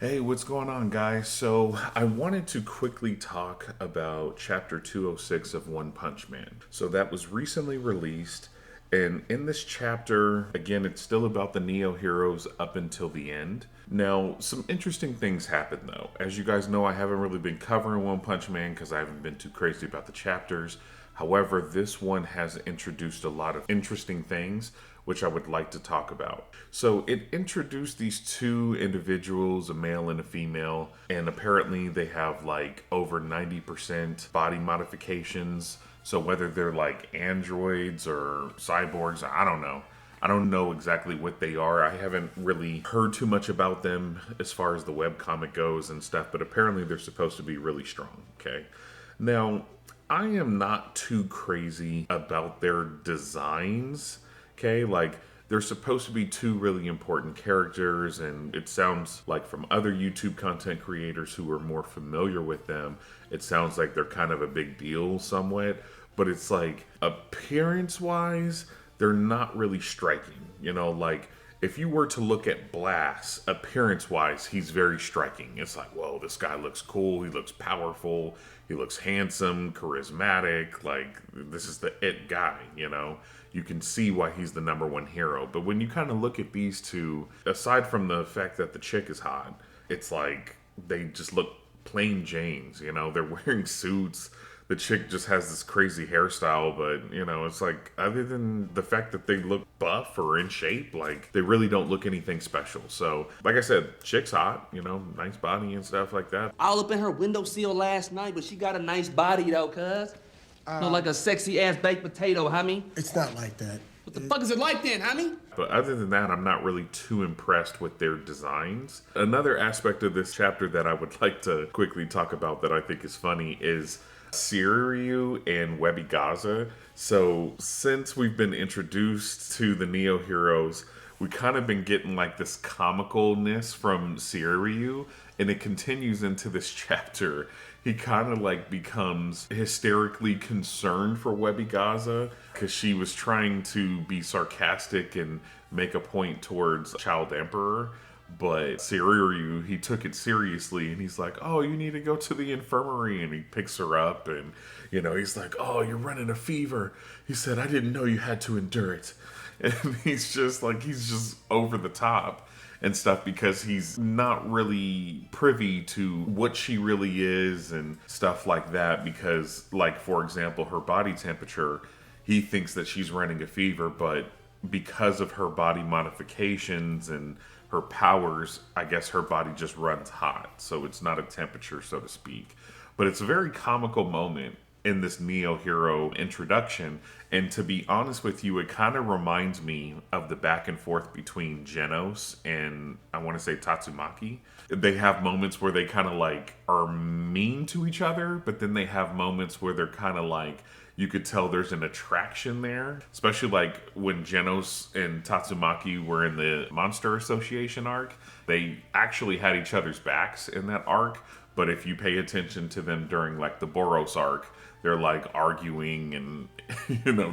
Hey, what's going on, guys? So, I wanted to quickly talk about chapter 206 of One Punch Man. So, that was recently released, and in this chapter, again, it's still about the Neo heroes up until the end. Now, some interesting things happen though. As you guys know, I haven't really been covering One Punch Man because I haven't been too crazy about the chapters. However, this one has introduced a lot of interesting things which I would like to talk about. So it introduced these two individuals, a male and a female, and apparently they have like over 90% body modifications. So whether they're like androids or cyborgs, I don't know. I don't know exactly what they are. I haven't really heard too much about them as far as the webcomic goes and stuff, but apparently they're supposed to be really strong, okay? Now, I am not too crazy about their designs. Okay, like they're supposed to be two really important characters, and it sounds like from other YouTube content creators who are more familiar with them, it sounds like they're kind of a big deal somewhat. But it's like appearance wise, they're not really striking. Like if you were to look at Blast, appearance wise, he's very striking. It's like, whoa, this guy looks cool, he looks powerful, he looks handsome, charismatic, like this is the it guy. You can see why he's the number one hero. But when you kind of look at these two, aside from the fact that the chick is hot, it's like they just look plain Janes. They're wearing suits. The chick just has this crazy hairstyle, but it's like other than the fact that they look buff or in shape, like they really don't look anything special. So, like I said, chick's hot, nice body and stuff like that. All up in her windowsill last night, but she got a nice body though, cuz. Look like a sexy ass baked potato, homie. It's not like that. What the fuck is it like then, homie? But other than that, I'm not really too impressed with their designs. Another aspect of this chapter that I would like to quickly talk about that I think is funny is Siriu and Webby Gaza. So since we've been introduced to the Neo heroes, we kind of been getting like this comicalness from Siriu, and it continues into this chapter. He kind of like becomes hysterically concerned for Webby Gaza because she was trying to be sarcastic and make a point towards Child Emperor. But Siriu, he took it seriously and he's like, oh, you need to go to the infirmary. And he picks her up and, he's like, oh, you're running a fever. He said, I didn't know you had to endure it. And he's just over the top and stuff because he's not really privy to what she really is and stuff like that. Because, like, for example, her body temperature, he thinks that she's running a fever, but because of her body modifications and her powers, I guess her body just runs hot. So it's not a temperature, so to speak. But it's a very comical moment in this Neo hero introduction. And to be honest with you, it kind of reminds me of the back and forth between Genos and I want to say Tatsumaki. They have moments where they kind of like are mean to each other, but then they have moments where they're kind of like, you could tell there's an attraction there, especially like when Genos and Tatsumaki were in the Monster Association arc. They actually had each other's backs in that arc, but if you pay attention to them during like the Boros arc, they're like arguing and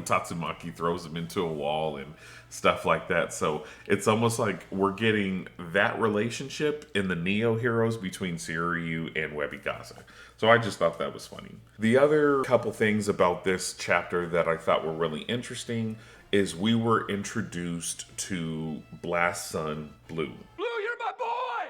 Tatsumaki throws him into a wall and stuff like that. So it's almost like we're getting that relationship in the Neo heroes between Siriu and Webby Gaza. So I just thought that was funny. The other couple things about this chapter that I thought were really interesting is we were introduced to Blast's son, Blue.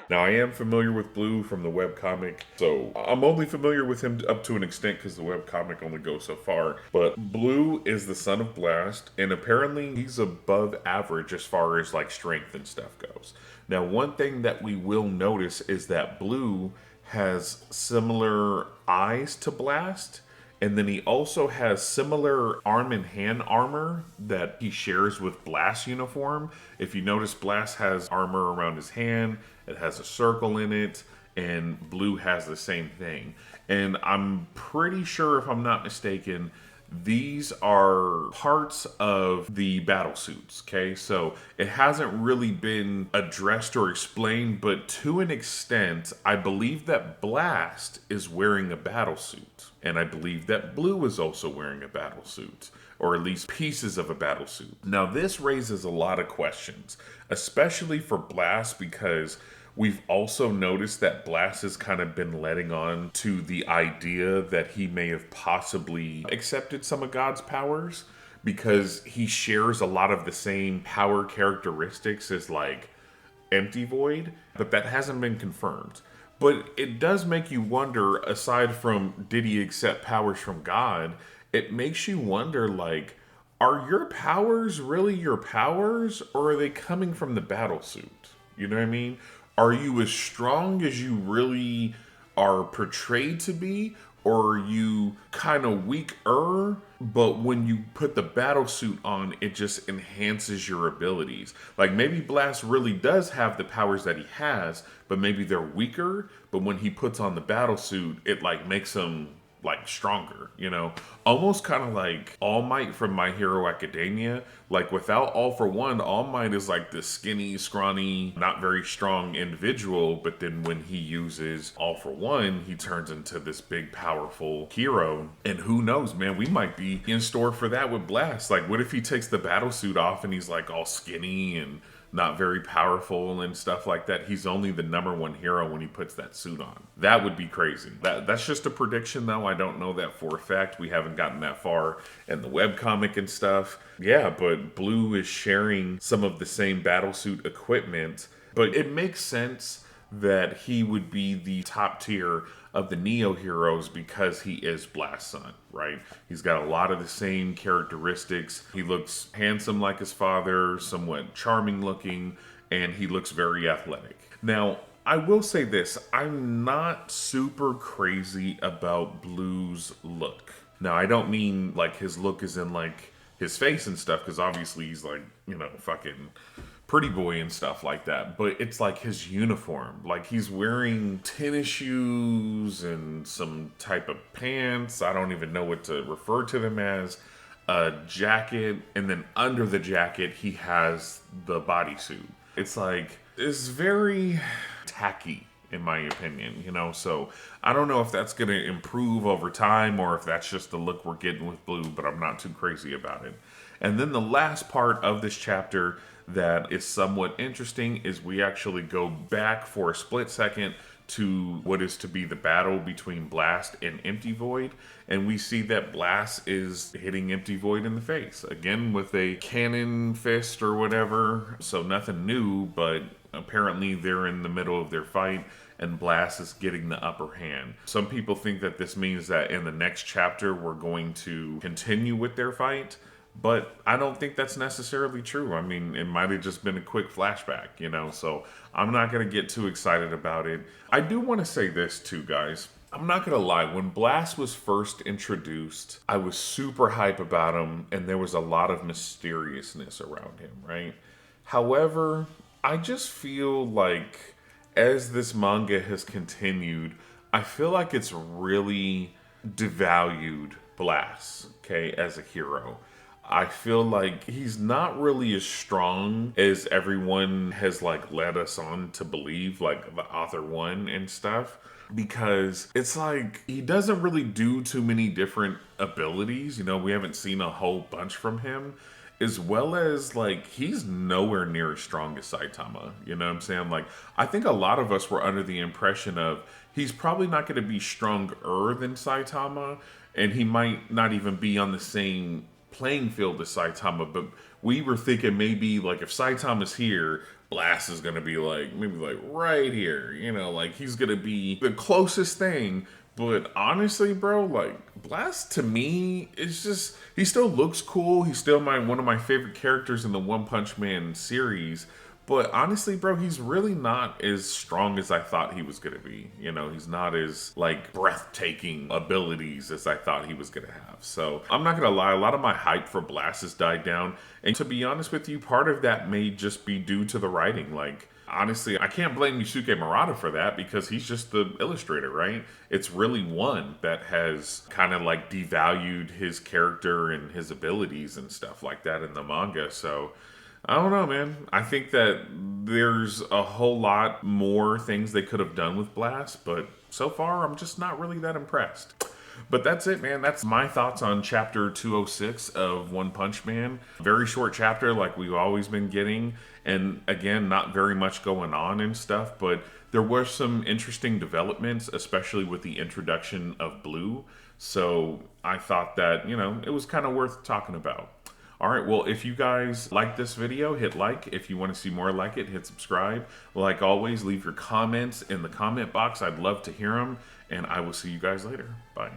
Now, I am familiar with Blue from the webcomic, so I'm only familiar with him up to an extent because the webcomic only goes so far. But Blue is the son of Blast, and apparently he's above average as far as like strength and stuff goes. Now, one thing that we will notice is that Blue has similar eyes to Blast, and then he also has similar arm and hand armor that he shares with Blast's uniform. If you notice, Blast has armor around his hand, it has a circle in it, and Blue has the same thing. And I'm pretty sure, if I'm not mistaken, these are parts of the battle suits, okay? So it hasn't really been addressed or explained, but to an extent, I believe that Blast is wearing a battle suit. And I believe that Blue is also wearing a battle suit, or at least pieces of a battle suit. Now, this raises a lot of questions, especially for Blast, because We've also noticed that Blast has kind of been letting on to the idea that he may have possibly accepted some of God's powers because he shares a lot of the same power characteristics as like Empty Void, but that hasn't been confirmed. But it does make you wonder, aside from did he accept powers from God, it makes you wonder like, are your powers really your powers, or are they coming from the battle suit? You know what I mean? Are you as strong as you really are portrayed to be, or are you kind of weaker, but when you put the battle suit on, it just enhances your abilities? Like maybe Blast really does have the powers that he has, but maybe they're weaker, but when he puts on the battle suit, it like makes him like stronger, you know, almost kind of like All Might from My Hero Academia. Like without All For One, All Might is like this skinny, scrawny, not very strong individual, but then when he uses All For One, he turns into this big, powerful hero. And who knows, man, we might be in store for that with Blast. Like, what if he takes the battle suit off and he's like all skinny and not very powerful and stuff like that? He's only the #1 hero when he puts that suit on. That would be crazy. That's just a prediction, though. I don't know that for a fact. We haven't gotten that far in the webcomic and stuff. Yeah, but Blue is sharing some of the same battlesuit equipment, but it makes sense that he would be the top tier of the Neo heroes because he is Blast's son, right? He's got a lot of the same characteristics. He looks handsome like his father, somewhat charming looking, and he looks very athletic. Now, I will say this, I'm not super crazy about Blue's look. Now, I don't mean like his look is in like his face and stuff, because obviously he's like, you know, fucking pretty boy and stuff like that, but it's like his uniform. Like he's wearing tennis shoes and some type of pants, I don't even know what to refer to them as, a jacket, and then under the jacket he has the bodysuit. It's like, it's very tacky in my opinion, you know, so I don't know if that's going to improve over time or if that's just the look we're getting with Blue, but I'm not too crazy about it. And then the last part of this chapter that is somewhat interesting is we actually go back for a split second to what is to be the battle between Blast and Empty Void, and we see that Blast is hitting Empty Void in the face again with a cannon fist or whatever. So nothing new, but apparently they're in the middle of their fight and Blast is getting the upper hand. Some people think that this means that in the next chapter we're going to continue with their fight, but I don't think that's necessarily true. I mean, it might have just been a quick flashback, you know, so I'm not going to get too excited about it. I do want to say this too, guys. I'm not going to lie. When Blast was first introduced, I was super hype about him, and there was a lot of mysteriousness around him, right? However, I just feel like as this manga has continued, I feel like it's really devalued Blast, okay, as a hero. I feel like he's not really as strong as everyone has like led us on to believe, like the author one and stuff, because it's like he doesn't really do too many different abilities. You know, we haven't seen a whole bunch from him, as well as like he's nowhere near as strong as Saitama. You know what I'm saying? Like, I think a lot of us were under the impression of he's probably not going to be stronger than Saitama, and he might not even be on the same playing field as Saitama, but we were thinking maybe like if Saitama's here, Blast is gonna be like maybe like right here, you know, like he's gonna be the closest thing. But honestly, bro, like Blast to me is just, he still looks cool. He's still one of my favorite characters in the One Punch Man series. But honestly, bro, he's really not as strong as I thought he was going to be. You know, he's not as, like, breathtaking abilities as I thought he was going to have. So, I'm not going to lie, a lot of my hype for Blast has died down. And to be honest with you, part of that may just be due to the writing. Like, honestly, I can't blame Yusuke Murata for that because he's just the illustrator, right? It's really one that has kind of, like, devalued his character and his abilities and stuff like that in the manga. So, I don't know, man. I think that there's a whole lot more things they could have done with Blast, but so far I'm just not really that impressed. But that's it, man. That's my thoughts on chapter 206 of One Punch Man. Very short chapter, like we've always been getting. And again, not very much going on and stuff, but there were some interesting developments, especially with the introduction of Blue. So I thought that, it was kind of worth talking about. All right, well, if you guys like this video, hit like. If you want to see more like it, hit subscribe. Like always, leave your comments in the comment box. I'd love to hear them, and I will see you guys later. Bye.